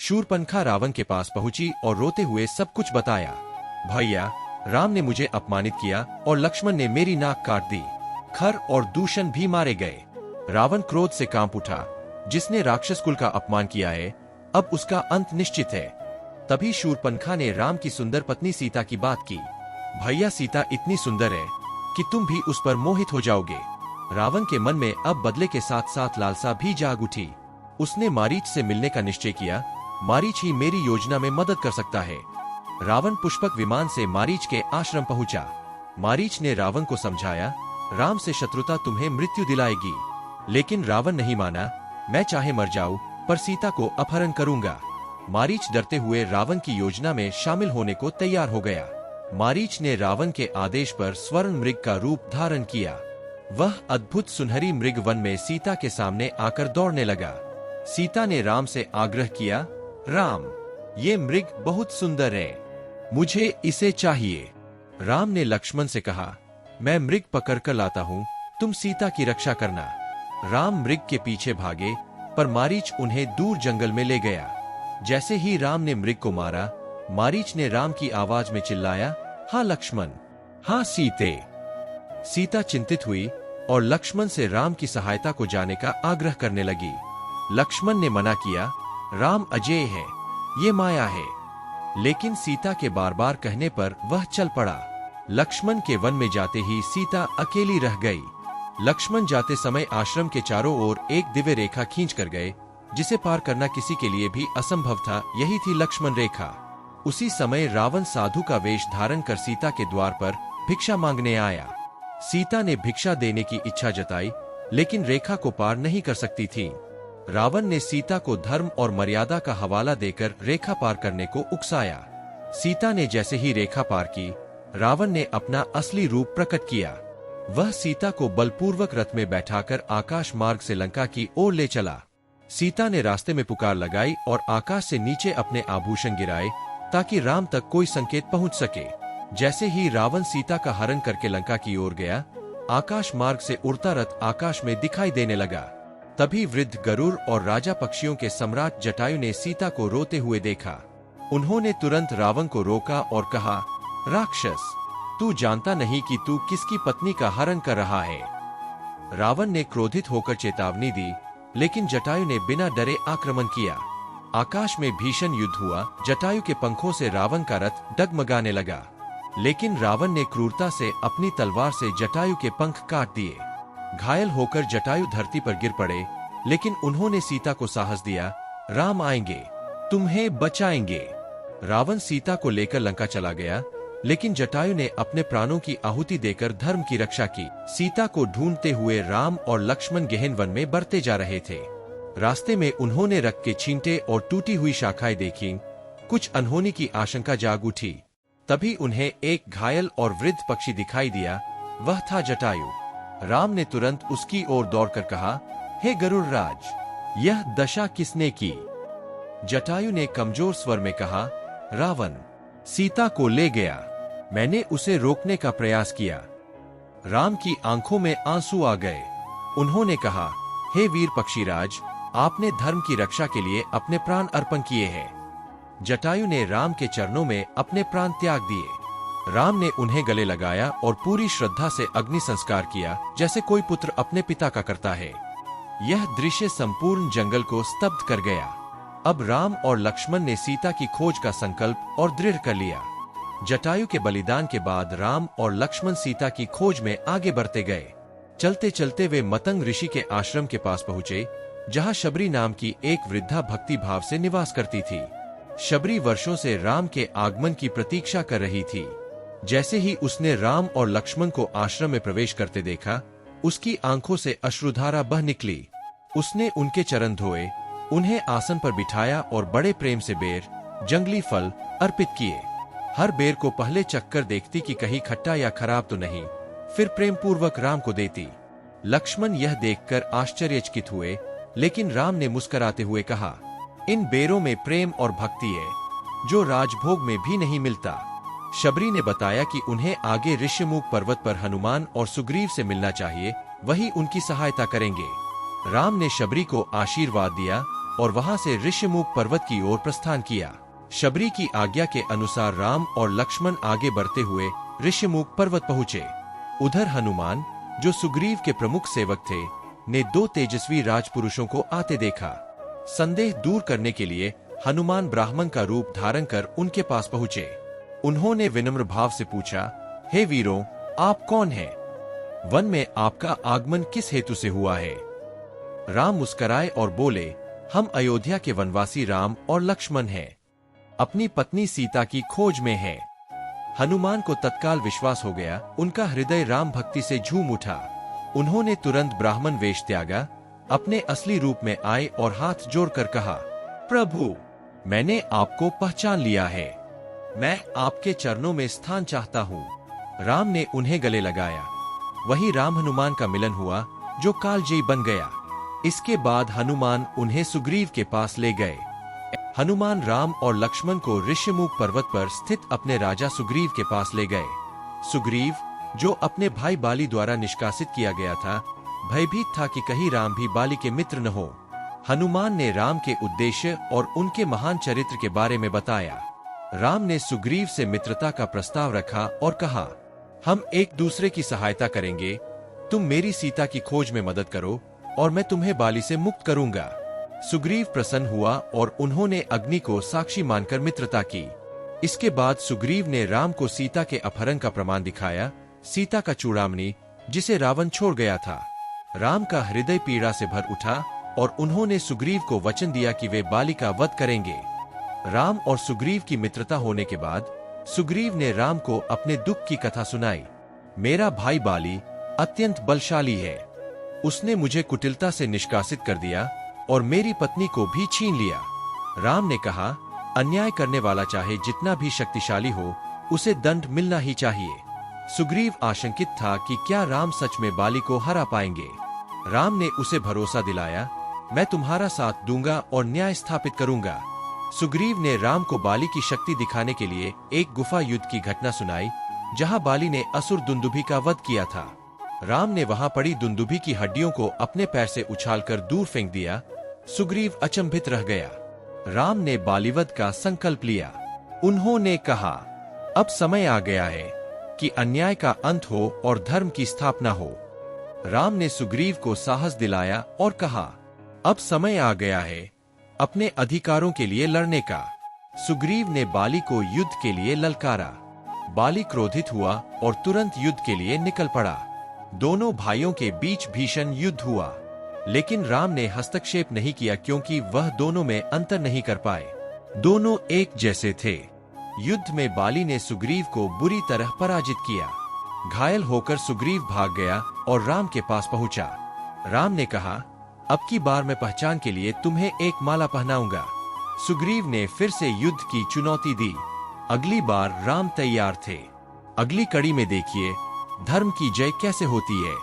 शूरपनखा रावण के पास पहुंची और रोते हुए सब कुछ बताया। भैया, राम ने मुझे अपमानित किया और लक्ष्मण ने मेरी नाक काट दी। खर और दूषण भी मारे गए। रावण क्रोध से कांप उठा। जिसने राक्षस कुल का अपमान किया है, अब उसका अंत निश्चित है। तभी शूरपनखा ने राम की सुंदर पत्नी सीता की बात की। भैया, सीता इतनी सुंदर है कि तुम भी उस पर मोहित हो जाओगे। रावण के मन में अब बदले के साथ साथ लालसा भी जाग उठी। उसने मारीच से मिलने का निश्चय किया। मारीच ही मेरी योजना में मदद कर सकता है। रावण पुष्पक विमान से मारीच के आश्रम पहुंचा। मारीच ने रावण को समझाया, राम से शत्रुता तुम्हें मृत्यु दिलाएगी। लेकिन रावण नहीं माना। मैं चाहे मर जाऊं, पर सीता को अपहरण करूंगा। मारीच डरते हुए रावण की योजना में शामिल होने को तैयार हो गया। मारीच ने रावण के आदेश पर स्वर्ण मृग का रूप धारण किया। वह अद्भुत सुनहरी मृग वन में सीता के सामने आकर दौड़ने लगा। सीता ने राम से आग्रह किया, राम, ये मृग बहुत सुंदर है, मुझे इसे चाहिए। राम ने लक्ष्मण से कहा, मैं मृग पकड़कर लाता हूँ, तुम सीता की रक्षा करना। राम मृग के पीछे भागे, पर मारीच उन्हें दूर जंगल में ले गया। जैसे ही राम ने मृग को मारा, मारीच ने राम की आवाज में चिल्लाया, हाँ लक्ष्मण, हाँ सीते। सीता चिंतित हुई और लक्ष्मण से राम की सहायता को जाने का आग्रह करने लगी। लक्ष्मण ने मना किया, राम अजेय है, ये माया है। लेकिन सीता के बार बार कहने पर वह चल पड़ा। लक्ष्मण के वन में जाते ही सीता अकेली रह गई। लक्ष्मण जाते समय आश्रम के चारों ओर एक दिव्य रेखा खींच कर गए, जिसे पार करना किसी के लिए भी असंभव था। यही थी लक्ष्मण रेखा। उसी समय रावण साधु का वेश धारण कर सीता के द्वार पर भिक्षा मांगने आया। सीता ने भिक्षा देने की इच्छा जताई, लेकिन रेखा को पार नहीं कर सकती थी। रावण ने सीता को धर्म और मर्यादा का हवाला देकर रेखा पार करने को उकसाया। सीता ने जैसे ही रेखा पार की, रावण ने अपना असली रूप प्रकट किया। वह सीता को बलपूर्वक रथ में बैठाकर आकाश मार्ग से लंका की ओर ले चला। सीता ने रास्ते में पुकार लगाई और आकाश से नीचे अपने आभूषण गिराए, ताकि राम तक कोई संकेत पहुंच सके। जैसे ही रावण सीता का हरण करके लंका की ओर गया, आकाश मार्ग से उड़ता रथ आकाश में दिखाई देने लगा। तभी वृद्ध गरुड़ और राजा पक्षियों के सम्राट जटायु ने सीता को रोते हुए देखा। उन्होंने तुरंत रावण को रोका और कहा, राक्षस, तू जानता नहीं कि तू किसकी पत्नी का हरण कर रहा है। रावण ने क्रोधित होकर चेतावनी दी, लेकिन जटायु ने बिना डरे आक्रमण किया। आकाश में भीषण युद्ध हुआ। जटायु के पंखों से रावण का रथ डगमगाने लगा, लेकिन रावण ने क्रूरता से अपनी तलवार से जटायु के पंख काट दिए। घायल होकर जटायु धरती पर गिर पड़े, लेकिन उन्होंने सीता को साहस दिया, राम आएंगे, तुम्हें बचाएंगे। रावण सीता को लेकर लंका चला गया, लेकिन जटायु ने अपने प्राणों की आहुति देकर धर्म की रक्षा की। सीता को ढूंढते हुए राम और लक्ष्मण गहन वन में बढ़ते जा रहे थे। रास्ते में उन्होंने रक्त के छींटे और टूटी हुई शाखाएं देखी। कुछ अनहोनी की आशंका जाग उठी। तभी उन्हें एक घायल और वृद्ध पक्षी दिखाई दिया। वह था जटायु। राम ने तुरंत उसकी ओर दौड़कर कहा, हे गरुड़ राज, यह दशा किसने की? जटायु ने कमजोर स्वर में कहा, रावण सीता को ले गया, मैंने उसे रोकने का प्रयास किया। राम की आंखों में आंसू आ गए। उन्होंने कहा, हे वीर पक्षीराज, आपने धर्म की रक्षा के लिए अपने प्राण अर्पण किए हैं। जटायु ने राम के चरणों में अपने प्राण त्याग दिए। राम ने उन्हें गले लगाया और पूरी श्रद्धा से अग्नि संस्कार किया, जैसे कोई पुत्र अपने पिता का करता है। यह दृश्य संपूर्ण जंगल को स्तब्ध कर गया। अब राम और लक्ष्मण ने सीता की खोज का संकल्प और दृढ़ कर लिया। जटायु के बलिदान के बाद राम और लक्ष्मण सीता की खोज में आगे बढ़ते गए। चलते चलते वे मतंग ऋषि के आश्रम के पास पहुंचे, जहां शबरी नाम की एक वृद्धा भक्ति भाव से निवास करती थी। शबरी वर्षों से राम के आगमन की प्रतीक्षा कर रही थी। जैसे ही उसने राम और लक्ष्मण को आश्रम में प्रवेश करते देखा, उसकी आंखों से अश्रुधारा बह निकली। उसने उनके चरण धोए, उन्हें आसन पर बिठाया और बड़े प्रेम से बेर, जंगली फल अर्पित किए। हर बेर को पहले चखकर देखती कि कहीं खट्टा या खराब तो नहीं, फिर प्रेम पूर्वक राम को देती। लक्ष्मण यह देखकर आश्चर्यचकित हुए, लेकिन राम ने मुस्कुराते हुए कहा, इन बेरों में प्रेम और भक्ति है, जो राजभोग में भी नहीं मिलता। शबरी ने बताया कि उन्हें आगे ऋष्यमुख पर्वत पर हनुमान और सुग्रीव से मिलना चाहिए, वही उनकी सहायता करेंगे। राम ने शबरी को आशीर्वाद दिया और वहां से ऋष्यमुख पर्वत की ओर प्रस्थान किया। शबरी की आज्ञा के अनुसार राम और लक्ष्मण आगे बढ़ते हुए ऋष्यमुख पर्वत पहुंचे। उधर हनुमान, जो सुग्रीव के प्रमुख सेवक थे, ने दो तेजस्वी राजपुरुषों को आते देखा। संदेह दूर करने के लिए हनुमान ब्राह्मण का रूप धारण कर उनके पास पहुंचे। उन्होंने विनम्र भाव से पूछा, हे वीरों, आप कौन हैं? वन में आपका आगमन किस हेतु से हुआ है? राम मुस्कराए और बोले, हम अयोध्या के वनवासी राम और लक्ष्मण हैं। अपनी पत्नी सीता की खोज में हैं। हनुमान को तत्काल विश्वास हो गया। उनका हृदय राम भक्ति से झूम उठा। उन्होंने तुरंत ब्राह्मण वेश त्यागा, अपने असली रूप में आए और हाथ जोड़कर कहा, प्रभु, मैंने आपको पहचान लिया है। मैं आपके चरणों में स्थान चाहता हूँ। राम ने उन्हें गले लगाया। वही राम हनुमान का मिलन हुआ, जो कालजयी बन गया। इसके बाद हनुमान उन्हें सुग्रीव के पास ले गए। हनुमान राम और लक्ष्मण को ऋष्यमुख पर्वत पर स्थित अपने राजा सुग्रीव के पास ले गए। सुग्रीव, जो अपने भाई बाली द्वारा निष्कासित किया गया था, भयभीत था कि कहीं राम भी बाली के मित्र न हो। हनुमान ने राम के उद्देश्य और उनके महान चरित्र के बारे में बताया। राम ने सुग्रीव से मित्रता का प्रस्ताव रखा और कहा, हम एक दूसरे की सहायता करेंगे। तुम मेरी सीता की खोज में मदद करो और मैं तुम्हें बाली से मुक्त करूंगा। सुग्रीव प्रसन्न हुआ और उन्होंने अग्नि को साक्षी मानकर मित्रता की। इसके बाद सुग्रीव ने राम को सीता के अपहरण का प्रमाण दिखाया, सीता का चूड़ामणि, जिसे रावण छोड़ गया था। राम का हृदय पीड़ा से भर उठा और उन्होंने सुग्रीव को वचन दिया कि वे बाली का वध करेंगे। राम और सुग्रीव की मित्रता होने के बाद सुग्रीव ने राम को अपने दुख की कथा सुनाई। मेरा भाई बाली अत्यंत बलशाली है। उसने मुझे कुटिलता से निष्कासित कर दिया और मेरी पत्नी को भी छीन लिया। राम ने कहा, अन्याय करने वाला चाहे जितना भी शक्तिशाली हो, उसे दंड मिलना ही चाहिए। सुग्रीव आशंकित था कि क्या राम सच में बाली को हरा पाएंगे। राम ने उसे भरोसा दिलाया, मैं तुम्हारा साथ दूंगा और न्याय स्थापित करूंगा। सुग्रीव ने राम को बाली की शक्ति दिखाने के लिए एक गुफा युद्ध की घटना सुनाई, जहां बाली ने असुर दुंदुभी का वध किया था। राम ने वहां पड़ी दुंदुभी की हड्डियों को अपने पैर से उछालकर दूर फेंक दिया। सुग्रीव अचंभित रह गया। राम ने बालीवध का संकल्प लिया। उन्होंने कहा, अब समय आ गया है कि अन्याय का अंत हो और धर्म की स्थापना हो। राम ने सुग्रीव को साहस दिलाया और कहा, अब समय आ गया है अपने अधिकारों के लिए लड़ने का। सुग्रीव ने बाली को युद्ध के लिए ललकारा। बाली क्रोधित हुआ और तुरंत युद्ध के लिए निकल पड़ा। दोनों भाइयों के बीच भीषण युद्ध हुआ, लेकिन राम ने हस्तक्षेप नहीं किया क्योंकि वह दोनों में अंतर नहीं कर पाए। दोनों एक जैसे थे। युद्ध में बाली ने सुग्रीव को बुरी तरह पराजित किया। घायल होकर सुग्रीव भाग गया और राम के पास पहुंचा। राम ने कहा, अब की बार मैं पहचान के लिए तुम्हें एक माला पहनाऊंगा। सुग्रीव ने फिर से युद्ध की चुनौती दी। अगली बार राम तैयार थे। अगली कड़ी में देखिए धर्म की जय कैसे होती है।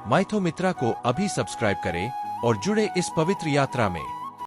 माइथोमित्रा को अभी सब्सक्राइब करें और जुड़े इस पवित्र यात्रा में।